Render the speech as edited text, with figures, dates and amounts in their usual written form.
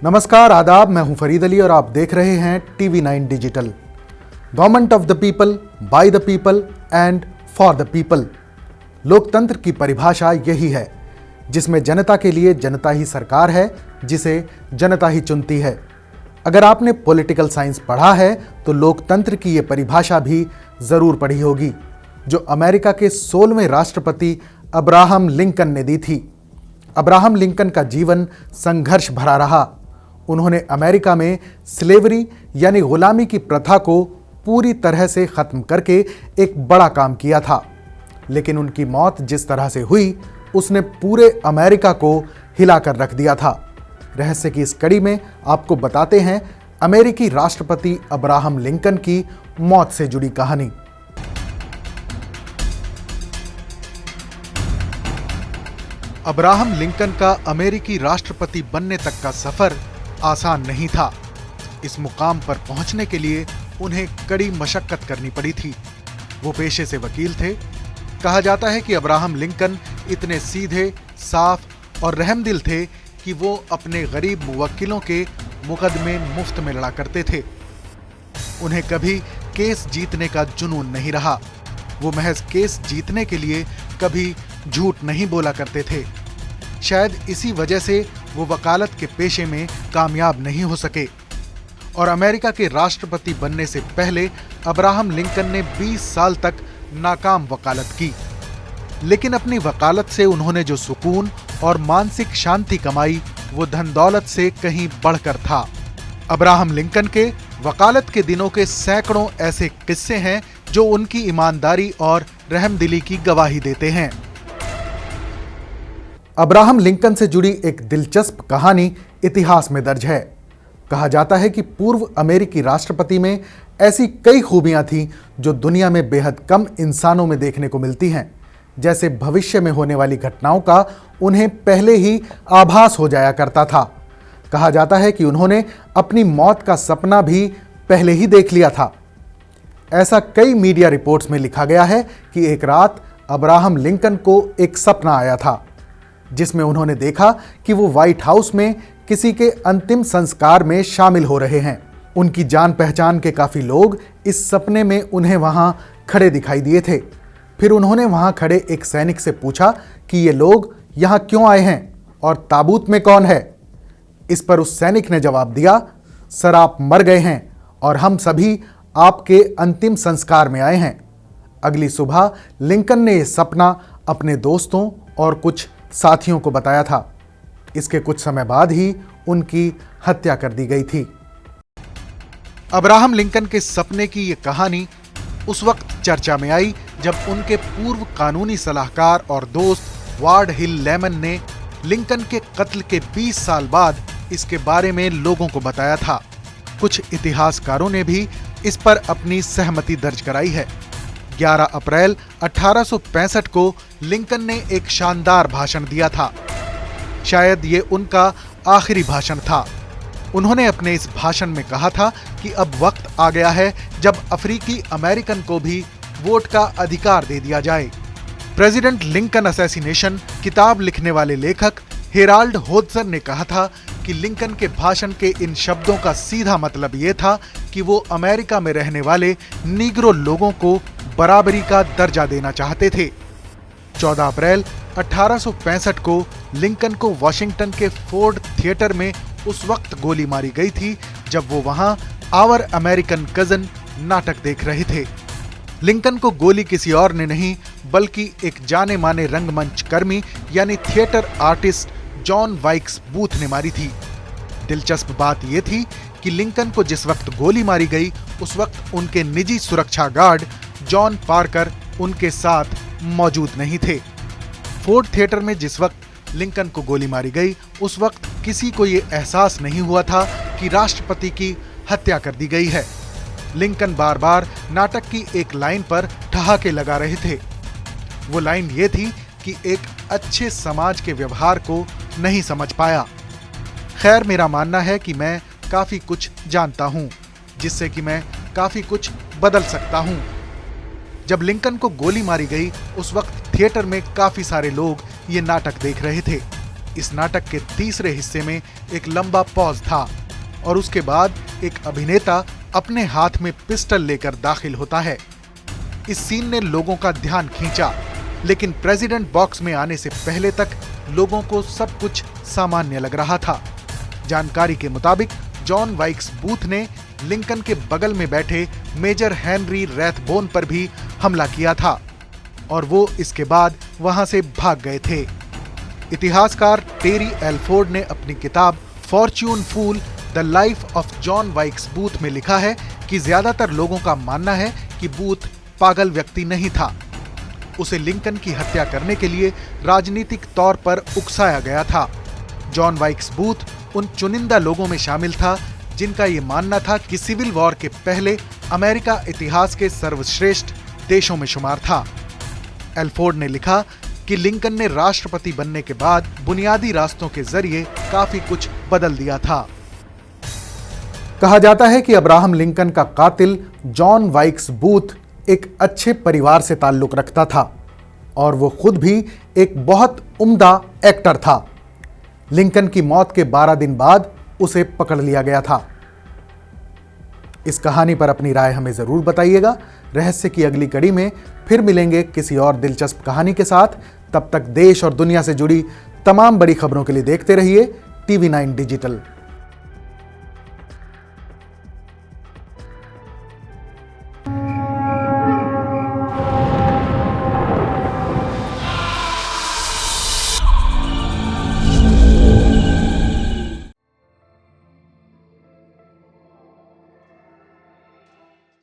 नमस्कार, आदाब। मैं हूं फरीद अली और आप देख रहे हैं TV9 digital. Government of the people, by the people and for the people. लोकतंत्र की परिभाषा यही है, जिसमें जनता के लिए जनता ही सरकार है, जिसे जनता ही चुनती है। अगर आपने पॉलिटिकल साइंस पढ़ा है तो लोकतंत्र की ये परिभाषा भी जरूर पढ़ी होगी, जो अमेरिका के 16वें राष्ट्रपति अब्राहम लिंकन ने दी थी। अब्राहम लिंकन का जीवन संघर्ष भरा रहा। उन्होंने अमेरिका में स्लेवरी यानी गुलामी की प्रथा को पूरी तरह से खत्म करके एक बड़ा काम किया था। लेकिन उनकी मौत जिस तरह से हुई, उसने पूरे अमेरिका को हिलाकर रख दिया था। रहस्य की इस कड़ी में आपको बताते हैं अमेरिकी राष्ट्रपति अब्राहम लिंकन की मौत से जुड़ी कहानी। अब्राहम लिंकन का अमेरिकी राष्ट्रपति बनने तक का सफर आसान नहीं था। इस मुकाम पर पहुंचने के लिए उन्हें कड़ी मशक्कत करनी पड़ी थी। वो पेशे से वकील थे। कहा जाता है कि अब्राहम लिंकन इतने सीधे, साफ और रहमदिल थे कि वो अपने गरीब मुवक्किलों के मुकदमे मुफ्त में लड़ा करते थे। उन्हें कभी केस जीतने का जुनून नहीं रहा। वो महज केस जीतने के लिए कभी झूठ नहीं बोला करते थे। शायद इसी वजह से वो वकालत के पेशे में कामयाब नहीं हो सके और अमेरिका के राष्ट्रपति बनने से पहले अब्राहम लिंकन ने 20 साल तक नाकाम वकालत की। लेकिन अपनी वकालत से उन्होंने जो सुकून और मानसिक शांति कमाई, वो धन दौलत से कहीं बढ़कर था। अब्राहम लिंकन के वकालत के दिनों के सैकड़ों ऐसे किस्से हैं जो उनकी ईमानदारी और रहमदिली की गवाही देते हैं। अब्राहम लिंकन से जुड़ी एक दिलचस्प कहानी इतिहास में दर्ज है। कहा जाता है कि पूर्व अमेरिकी राष्ट्रपति में ऐसी कई खूबियां थीं जो दुनिया में बेहद कम इंसानों में देखने को मिलती हैं। जैसे भविष्य में होने वाली घटनाओं का उन्हें पहले ही आभास हो जाया करता था। कहा जाता है कि उन्होंने अपनी मौत का सपना भी पहले ही देख लिया था। ऐसा कई मीडिया रिपोर्ट्स में लिखा गया है कि एक रात अब्राहम लिंकन को एक सपना आया था, जिसमें उन्होंने देखा कि वो व्हाइट हाउस में किसी के अंतिम संस्कार में शामिल हो रहे हैं। उनकी जान पहचान के काफी लोग इस सपने में उन्हें वहां खड़े दिखाई दिए थे। फिर उन्होंने वहां खड़े एक सैनिक से पूछा कि ये लोग यहां क्यों आए हैं और ताबूत में कौन है। इस पर उस सैनिक ने जवाब दिया, सर आप मर गए हैं और हम सभी आपके अंतिम संस्कार में आए हैं। अगली सुबह लिंकन ने यह सपना अपने दोस्तों और कुछ साथियों को बताया था। इसके कुछ समय बाद ही उनकी हत्या कर दी गई थी। अब्राहम लिंकन के सपने की यह कहानी उस वक्त चर्चा में आई जब उनके पूर्व कानूनी सलाहकार और दोस्त वार्ड हिल लेमन ने लिंकन के कत्ल के 20 साल बाद इसके बारे में लोगों को बताया था। कुछ इतिहासकारों ने भी इस पर अपनी सहमति दर्ज कराई है। 11 अप्रैल 1865 को लिंकन ने एक शानदार भाषण दिया था। शायद ये उनका आखिरी भाषण था। उन्होंने अपने इस भाषण में कहा था कि अब वक्त आ गया है जब अफ्रीकी अमेरिकन को भी वोट का अधिकार दे दिया जाए। प्रेसिडेंट लिंकन असैसिनेशन किताब लिखने वाले लेखक हेराल्ड होडसन ने कहा था कि लिंकन के भाषण के इन शब्दों का सीधा मतलब ये था कि वो अमेरिका में रहने वाले नीग्रो लोगों को बराबरी का दर्जा देना चाहते थे। 14 अप्रैल 1865 को लिंकन को वॉशिंगटन के फोर्ड थिएटर में उस वक्त गोली मारी गई थी जब वो वहां आवर अमेरिकन कजन नाटक देख रहे थे। लिंकन को गोली किसी और ने नहीं बल्कि एक जाने माने रंगमंच कर्मी यानी theatre artist John Wilkes booth ने मारी थी। दिलचस्प बात यह थी कि लिंकन को जिस वक्त गोली मारी गई उस वक्त उनके निजी सुरक्षा गार्ड जॉन पार्कर उनके साथ मौजूद नहीं थे। फोर्ड थिएटर में जिस वक्त लिंकन को गोली मारी गई उस वक्त किसी को यह एहसास नहीं हुआ था कि राष्ट्रपति की हत्या कर दी गई है। लिंकन बार बार नाटक की एक लाइन पर ठहाके लगा रहे थे। वो लाइन ये थी कि एक अच्छे समाज के व्यवहार को नहीं समझ पाया। खैर, मेरा मानना है कि मैं काफी कुछ जानता हूं, जिससे कि मैं काफी कुछ बदल सकता हूं। जब लिंकन को गोली मारी गई उस वक्त थिएटर में काफी सारे लोग ये नाटक देख रहे थे। इस नाटक के तीसरे हिस्से में एक लंबा पॉज था और उसके बाद एक अभिनेता अपने हाथ में पिस्टल लेकर दाखिल होता है। इस सीन ने लोगों का ध्यान खींचा, लेकिन प्रेसिडेंट बॉक्स में आने से पहले तक लोगों को सब कुछ सामान्य लग रहा था। जानकारी के मुताबिक जॉन वाइक्स बूथ ने लिंकन के बगल में बैठे मेजर हेनरी रैथबोन पर भी हमला किया था और वो इसके बाद वहां से भाग गए थे। इतिहासकार टेरी एल्फोर्ड ने अपनी किताब fortune fool the life of John Wilkes Booth में लिखा है कि ज्यादातर लोगों का मानना है कि बूथ पागल व्यक्ति नहीं था। उसे लिंकन की हत्या करने के लिए राजनीतिक तौर पर उकसाया गया था। जॉन वाइक्स बूथ उन चुनिंदा लोगों में शामिल था जिनका ये मानना था कि सिविल वॉर के पहले अमेरिका इतिहास के सर्वश्रेष्ठ देशों में शुमार था। एल्फोर्ड ने लिखा कि लिंकन ने राष्ट्रपति बनने के बाद बुनियादी रास्तों के जरिए काफी कुछ बदल दिया था। कहा जाता है कि अब्राहम लिंकन का कातिल जॉन वाइक्स बूथ एक अच्छे परिवार से ताल्लुक रखता था और वो खुद भी एक बहुत उम्दा एक्टर था। लिंकन की मौत के 12 दिन बाद उसे पकड़ लिया गया था। इस कहानी पर अपनी राय हमें जरूर बताइएगा। रहस्य की अगली कड़ी में फिर मिलेंगे किसी और दिलचस्प कहानी के साथ। तब तक देश और दुनिया से जुड़ी तमाम बड़ी खबरों के लिए देखते रहिए TV9 डिजिटल।